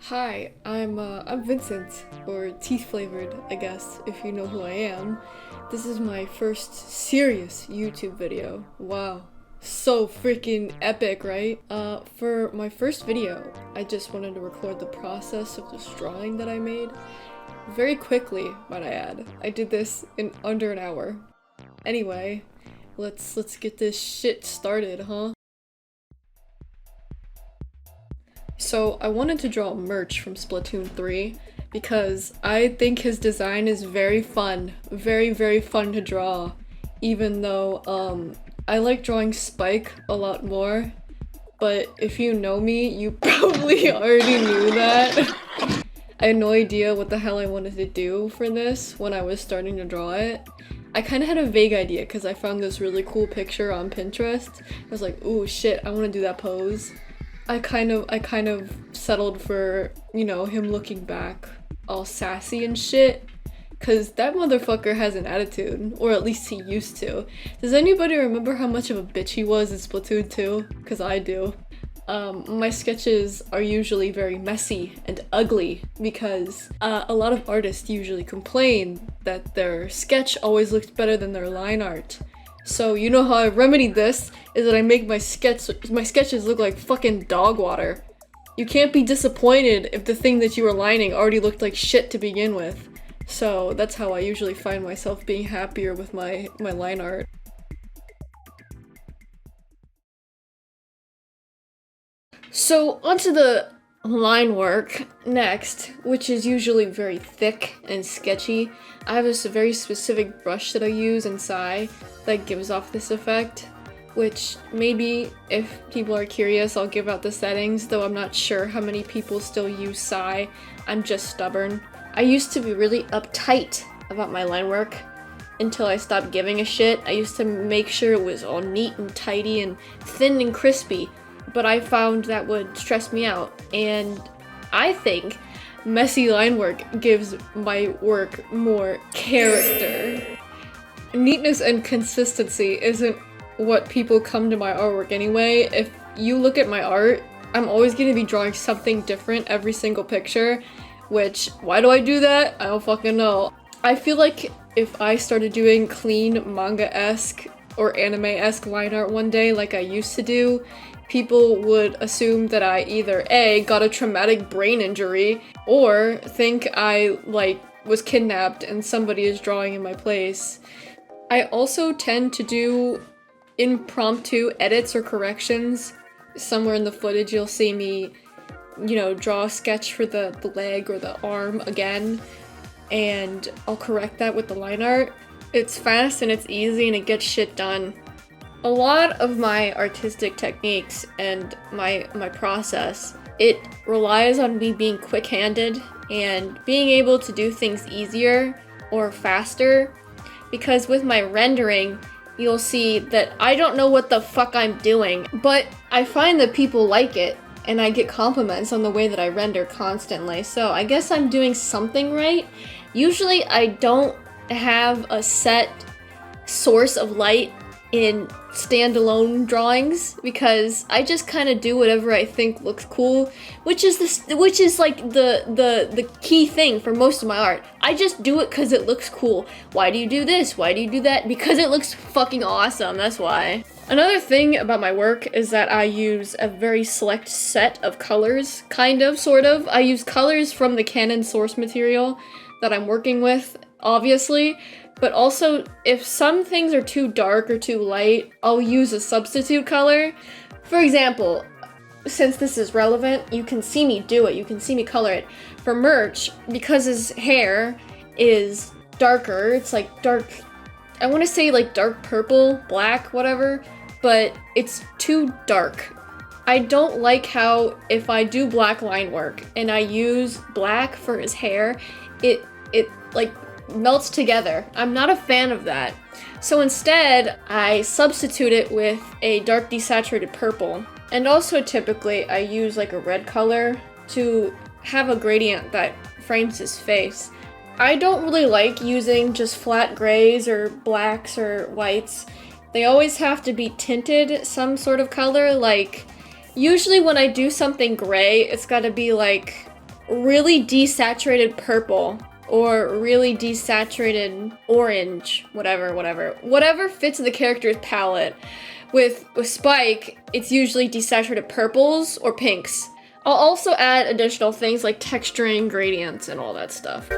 Hi, I'm Vincent, or teethflavoured, I guess, if you know who I am. This is my first serious YouTube video. Wow. So freaking epic, right? For my first video, I just wanted to record the process of this drawing that I made. Very quickly, might I add. I did this in under an hour. Anyway, let's get this shit started, huh? So I wanted to draw Murch from Splatoon 3 because I think his design is very fun. Very fun to draw. Even though, I like drawing Spike a lot more. But if you know me, you probably already knew that. I had no idea what the hell I wanted to do for this when I was starting to draw it. I kind of had a vague idea because I found this really cool picture on Pinterest. I was like, ooh shit, I want to do that pose. I kind of settled for, you know, him looking back all sassy and shit. Cause that motherfucker has an attitude, or at least he used to. Does anybody remember how much of a bitch he was in Splatoon 2? Cause I do. My sketches are usually very messy and ugly because a lot of artists usually complain that their sketch always looks better than their line art. So you know how I remedied this is that I make my sketches look like fucking dog water. You can't be disappointed if the thing that you were lining already looked like shit to begin with. So that's how I usually find myself being happier with my line art. So onto the line work next, which is usually very thick and sketchy. I have a very specific brush that I use in Psy that gives off this effect, which maybe if people are curious I'll give out the settings, though I'm not sure how many people still use Psy. I'm just stubborn. I used to be really uptight about my line work until I stopped giving a shit. I used to make sure it was all neat and tidy and thin and crispy, but I found that would stress me out, and I think messy line work gives my work more character. Neatness and consistency isn't what people come to my artwork anyway. If you look at my art, I'm always going to be drawing something different every single picture, which, why do I do that? I don't fucking know. I feel like if I started doing clean manga-esque or anime-esque line art one day like I used to do, people would assume that I either A, got a traumatic brain injury, or think I, was kidnapped and somebody is drawing in my place. I also tend to do impromptu edits or corrections. Somewhere in the footage you'll see me, you know, draw a sketch for the leg or the arm again, and I'll correct that with the line art. It's fast and it's easy and it gets shit done. A lot of my artistic techniques and my process, it relies on me being quick-handed and being able to do things easier or faster, because with my rendering, you'll see that I don't know what the fuck I'm doing, but I find that people like it, and I get compliments on the way that I render constantly, so I guess I'm doing something right. Usually I don't have a set source of light in standalone drawings because I just kind of do whatever I think looks cool, which is like the key thing for most of my art. I just do it because it looks cool. Why do you do this? Why do you do that? Because it looks fucking awesome, that's why. Another thing about my work is that I use a very select set of colors, kind of, sort of. I use colors from the Canon source material that I'm working with, obviously, but also if some things are too dark or too light, I'll use a substitute color. For example, since this is relevant, you can see me do it, you can see me color it. For Murch, because his hair is darker, it's like dark, I want to say like dark purple, black, whatever, but it's too dark. I don't like how if I do black line work and I use black for his hair, it like melts together. I'm not a fan of that. So instead, I substitute it with a dark desaturated purple. And also typically I use like a red color to have a gradient that frames his face. I don't really like using just flat grays or blacks or whites. They always have to be tinted some sort of color. Like, usually when I do something gray, it's gotta be like really desaturated purple or really desaturated orange, whatever fits the character's palette. With Spike, it's usually desaturated purples or pinks. I'll also add additional things like texturing, gradients, and all that stuff.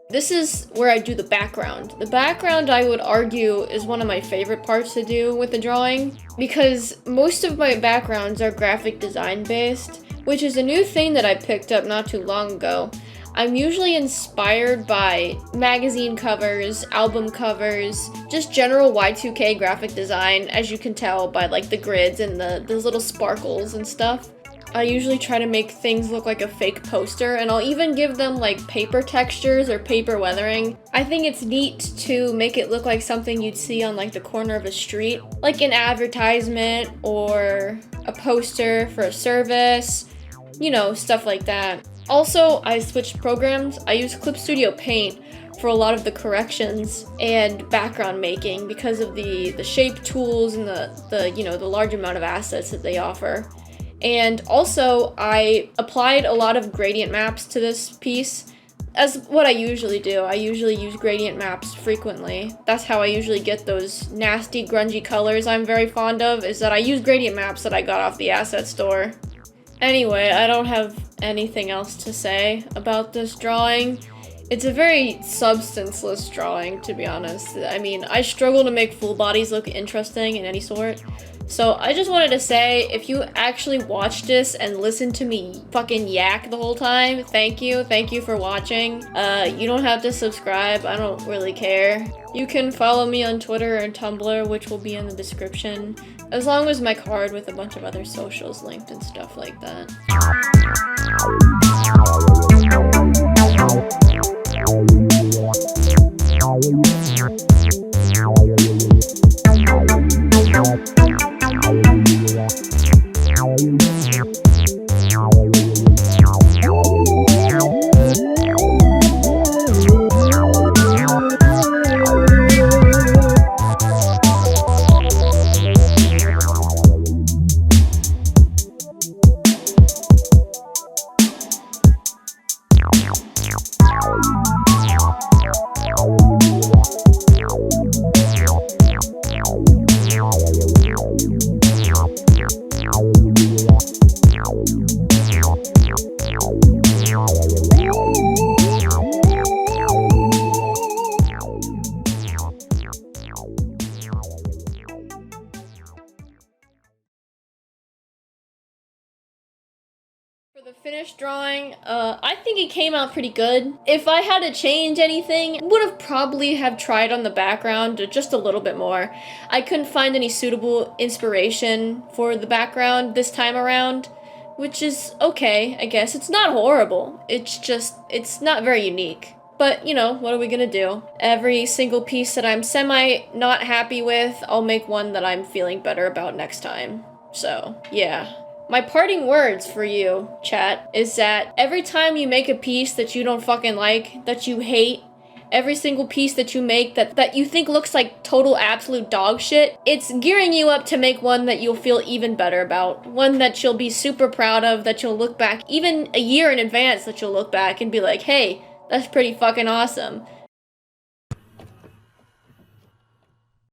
This is where I do the background. The background, I would argue, is one of my favorite parts to do with the drawing, because most of my backgrounds are graphic design based, which is a new thing that I picked up not too long ago. I'm usually inspired by magazine covers, album covers, just general Y2K graphic design, as you can tell by like the grids and those little sparkles and stuff. I usually try to make things look like a fake poster, and I'll even give them like paper textures or paper weathering. I think it's neat to make it look like something you'd see on like the corner of a street, like an advertisement or a poster for a service, you know, stuff like that. Also, I switched programs. I use Clip Studio Paint for a lot of the corrections and background making because of the shape tools and the large amount of assets that they offer. And also, I applied a lot of gradient maps to this piece, as what I usually do. I usually use gradient maps frequently. That's how I usually get those nasty, grungy colors I'm very fond of, is that I use gradient maps that I got off the asset store. Anyway, I don't have anything else to say about this drawing. It's a very substanceless drawing, to be honest. I mean, I struggle to make full bodies look interesting in any sort. So I just wanted to say, if you actually watched this and listened to me fucking yak the whole time, thank you for watching. You don't have to subscribe, I don't really care. You can follow me on Twitter and Tumblr, which will be in the description, as long as my card with a bunch of other socials linked and stuff like that. For the finished drawing, I think it came out pretty good. If I had to change anything, would have probably have tried on the background just a little bit more. I couldn't find any suitable inspiration for the background this time around, which is okay, I guess. It's not horrible. It's not very unique. But, you know, what are we gonna do? Every single piece that I'm not happy with, I'll make one that I'm feeling better about next time. So, yeah. My parting words for you, chat, is that every time you make a piece that you don't fucking like, that you hate, every single piece that you make that you think looks like total absolute dog shit, it's gearing you up to make one that you'll feel even better about. One that you'll be super proud of, that you'll look back, even a year in advance, that you'll look back and be like, hey, that's pretty fucking awesome.